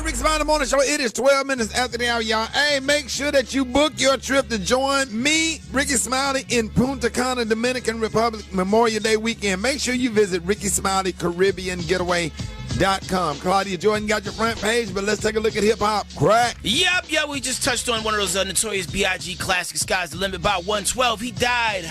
Rick Smiley Morning Show. It is 12 minutes after the hour, y'all. Hey, make sure that you book your trip to join me, Ricky Smiley, in Punta Cana, Dominican Republic, Memorial Day weekend. Make sure you visit Ricky Smiley Caribbean Getaway.com. Claudia Jordan got your front page, but let's take a look at hip-hop crack. Yep, we just touched on one of those notorious B.I.G. classics, Sky's the Limit, by 112. He died,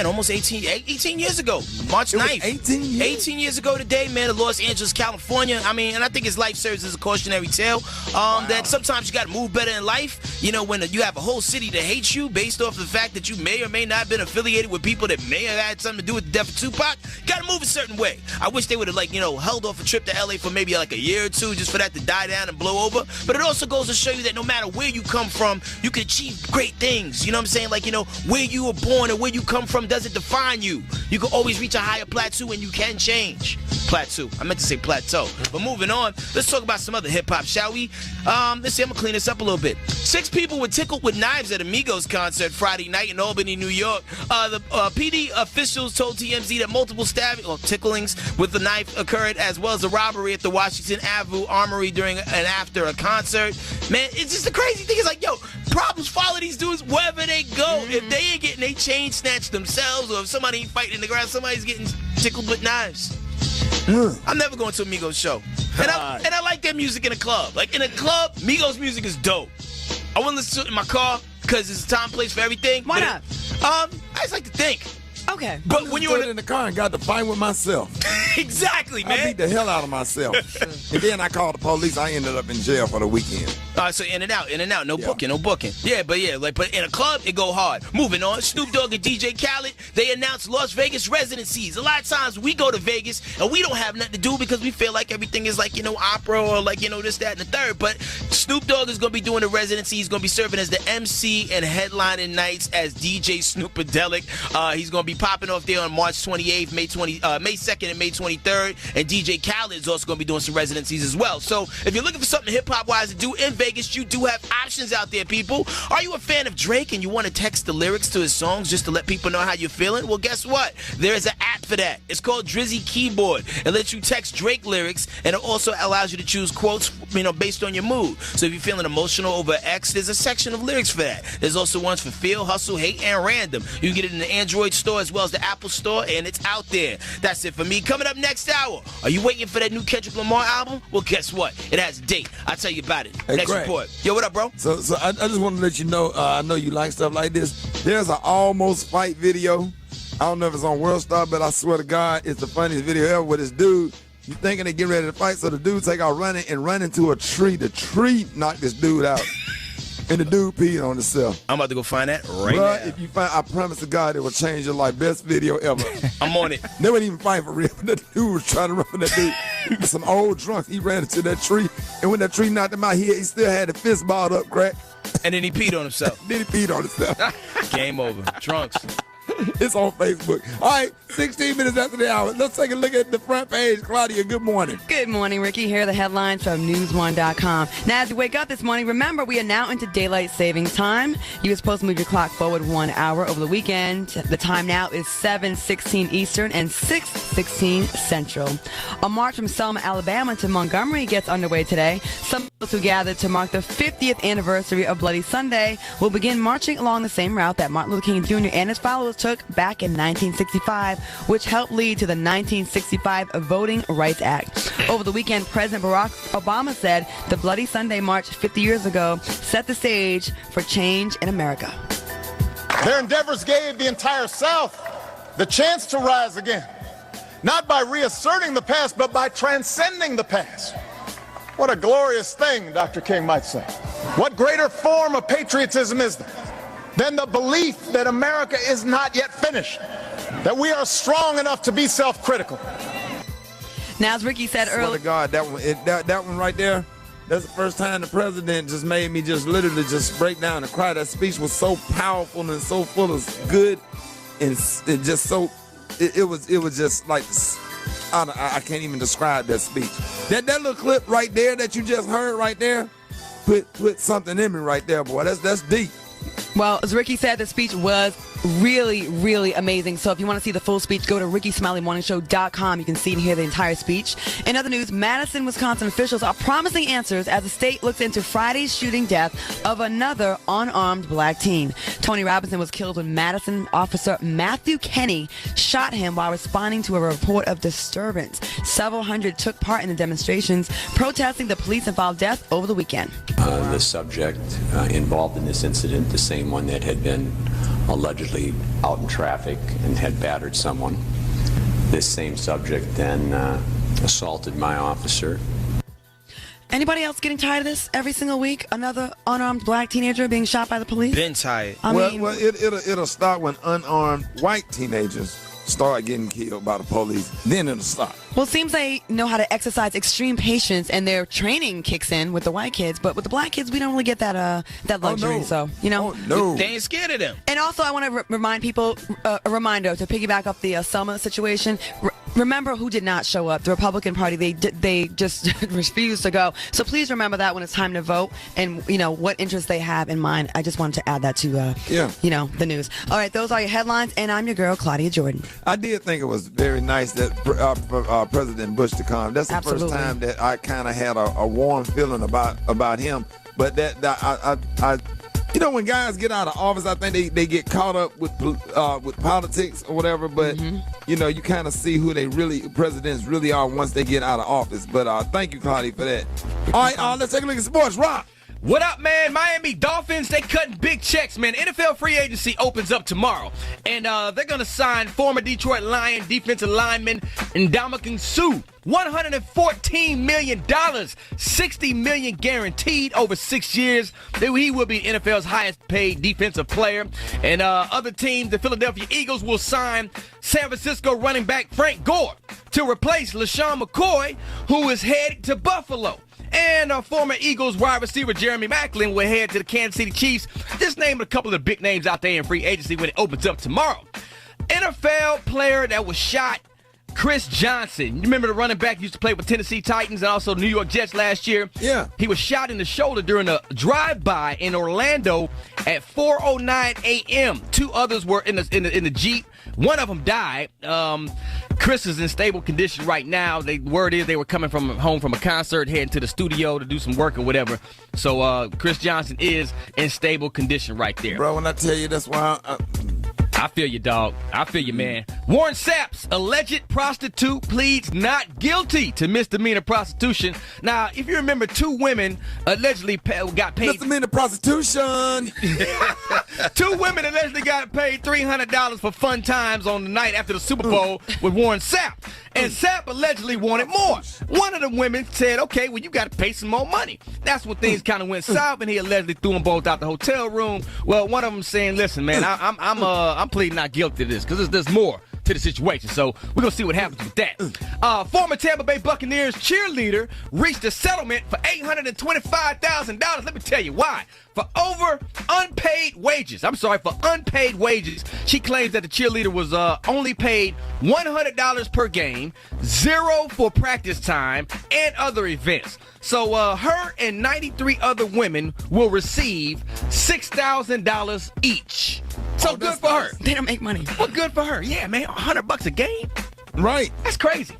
almost 18 years ago, March 9th. 18 years? 18 years ago today, man, in Los Angeles, California. I mean, and I think his life serves as a cautionary tale that sometimes you got to move better in life. You know, when you have a whole city that hates you based off the fact that you may or may not have been affiliated with people that may have had something to do with the death of Tupac, got to move a certain way. I wish they would have, held off a trip to LA for maybe a year or two just for that to die down and blow over. But it also goes to show you that no matter where you come from, you can achieve great things. You know what I'm saying? Where you were born and where you come from doesn't define you. You can always reach a higher plateau and you can change. Plateau. I meant to say plateau. But moving on, let's talk about some other hip-hop, shall we? Let's see, I'm going to clean this up a little bit. 6 people were tickled with knives at Amigos concert Friday night in Albany, New York. The PD officials told TMZ that multiple stabbing or ticklings with the knife occurred, as well as a robbery at the Washington Avenue Armory during and after a concert. Man, it's just the crazy thing is problems follow these dudes wherever they go. If they ain't getting they chain snatched themselves, or if somebody ain't fighting in the ground, somebody's getting tickled with knives. I'm never going to a Migos show. And I like their music in a club. In a club, Migos music is dope. I wouldn't listen to it in my car because it's a time, place for everything. Why not? I just like to think. Okay. But when you were in the car and got to fight with myself. Exactly, man. I beat the hell out of myself. And then I called the police. I ended up in jail for the weekend. All right, so in and out. No booking. Yeah, but in a club, it go hard. Moving on, Snoop Dogg and DJ Khaled, they announced Las Vegas residencies. A lot of times we go to Vegas and we don't have nothing to do because we feel like everything is opera or this, that, and the third. But Snoop Dogg is going to be doing the residency. He's going to be serving as the MC and headlining nights as DJ Snoopadelic. He's going to be popping off there on March 28th, May 2nd, and May 23rd. And DJ Khaled is also going to be doing some residencies as well. So if you're looking for something hip-hop-wise to do in Vegas, you do have options out there, people. Are you a fan of Drake and you want to text the lyrics to his songs just to let people know how you're feeling? Well, guess what? There's an app for that. It's called Drizzy Keyboard. It lets you text Drake lyrics, and it also allows you to choose quotes, based on your mood. So if you're feeling emotional over X, there's a section of lyrics for that. There's also ones for feel, hustle, hate, and random. You can get it in the Android store as well as the Apple store, and it's out there. That's it for me. Coming up next hour, are you waiting for that new Kendrick Lamar album? Well, guess what? It has a date. I'll tell you about it. Hey, next Greg. report. Yo, what up, bro? So I just want to let you know, I know you like stuff like this. There's an almost fight video. I don't know if it's on World Star, but I swear to God, it's the funniest video ever with this dude. You thinking they get ready to fight, so the dude take out running and run into a tree. The tree knocked this dude out. And the dude peed on himself. I'm about to go find that right now. If you find, I promise to God, it will change your life. Best video ever. I'm on it. They weren't even fighting for real. The dude was trying to run from that dude. Some old drunk. He ran into that tree, and when that tree knocked him out, he still had the fist balled up, crack. And then he peed on himself. Then he peed on himself. Game over. Trunks. It's on Facebook. All right, 16 minutes after the hour. Let's take a look at the front page. Claudia, good morning. Good morning, Ricky. Here are the headlines from News1.com. Now, as you wake up this morning, remember we are now into daylight savings time. You are supposed to move your clock forward 1 hour over the weekend. The time now is 7:16 Eastern and 6:16 Central. A march from Selma, Alabama to Montgomery gets underway today. Some of those who gathered to mark the 50th anniversary of Bloody Sunday will begin marching along the same route that Martin Luther King Jr. and his followers took back in 1965, which helped lead to the 1965 Voting Rights Act. Over the weekend, President Barack Obama said the Bloody Sunday March 50 years ago set the stage for change in America. Their endeavors gave the entire South the chance to rise again, not by reasserting the past, but by transcending the past. What a glorious thing, Dr. King might say. What greater form of patriotism is there than the belief that America is not yet finished, that we are strong enough to be self-critical. Now, as Ricky said earlier, God, that one right there, that's the first time the president just made me just literally just break down and cry. That speech was so powerful and so full of good, and just so it was just like I can't even describe that speech. That little clip right there that you just heard right there, put something in me right there, boy. That's deep. Well, as Ricky said, the speech was really, really amazing. So if you want to see the full speech, go to RickySmileyMorningShow.com. You can see and hear the entire speech. In other news, Madison, Wisconsin officials are promising answers as the state looks into Friday's shooting death of another unarmed black teen. Tony Robinson was killed when Madison officer Matthew Kenny shot him while responding to a report of disturbance. Several hundred took part in the demonstrations protesting the police-involved death over the weekend. The subject involved in this incident, the same one that had been allegedly out in traffic and had battered someone. This same subject then assaulted my officer. Anybody else getting tired of this every single week? Another unarmed black teenager being shot by the police? Been tired. It'll start when unarmed white teenagers start getting killed by the police. Then it'll stop. Well, it seems they know how to exercise extreme patience, and their training kicks in with the white kids. But with the black kids, we don't really get that luxury. Oh, no. So, you know. Oh, no. They ain't scared of them. And also, I want to remind people, a reminder to piggyback off the Selma situation. Remember who did not show up. The Republican Party, they just refused to go. So please remember that when it's time to vote, and you know what interests they have in mind. I just wanted to add that to the news. All right, those are your headlines, and I'm your girl, Claudia Jordan. I did think it was very nice that President Bush to come. That's the Absolutely. first time that I kind of had a warm feeling about him. But I you know, when guys get out of office, I think they get caught up with politics or whatever. But you know, you kind of see who presidents really are once they get out of office. But thank you, Claudia, for that. All right, let's take a look at sports. Rock. What up, man? Miami Dolphins, they cutting big checks, man. NFL free agency opens up tomorrow, and they're going to sign former Detroit Lion defensive lineman Ndamukong Suh. $114 million, $60 million guaranteed over 6 years. He will be NFL's highest paid defensive player. And other teams, the Philadelphia Eagles will sign San Francisco running back Frank Gore to replace LaShawn McCoy, who is headed to Buffalo. And former Eagles wide receiver Jeremy Maclin will head to the Kansas City Chiefs. Just name a couple of the big names out there in free agency when it opens up tomorrow. NFL player that was shot, Chris Johnson. You remember the running back used to play with Tennessee Titans and also New York Jets last year? Yeah. He was shot in the shoulder during a drive-by in Orlando at 4:09 a.m. Two others were in the Jeep. One of them died. Chris is in stable condition right now. The word is they were coming home from a concert, heading to the studio to do some work or whatever. So Chris Johnson is in stable condition right there. Bro, when I tell you that's why I feel you, dog. I feel you, man. Warren Sapp's alleged prostitute pleads not guilty to misdemeanor prostitution. Now, if you remember, two women allegedly got paid. misdemeanor prostitution. Two women allegedly got paid $300 for fun times on the night after the Super Bowl with Warren Sapp. And Sapp allegedly wanted more. One of the women said, okay, well, you got to pay some more money. That's when things kind of went south, and he allegedly threw them both out the hotel room. Well, one of them saying, listen, man, I'm pleading not guilty to this because there's more to the situation. So we're going to see what happens with that. Former Tampa Bay Buccaneers cheerleader reached a settlement for $825,000. Let me tell you why. For unpaid wages. She claims that the cheerleader was only paid $100 per game, $0 for practice time, and other events. So her and 93 other women will receive $6,000 each. So good for her. They don't make money. Well, good for her. Yeah, man, $100 a game. Right. That's crazy.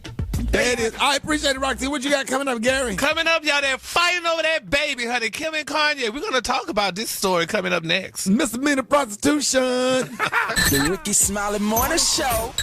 That is. I appreciate it, Roxy. What you got coming up, Gary? Coming up, y'all, they're fighting over that baby, honey. Kim and Kanye. We're going to talk about this story coming up next. Misdemeanor prostitution. The Ricky Smiley Morning Show.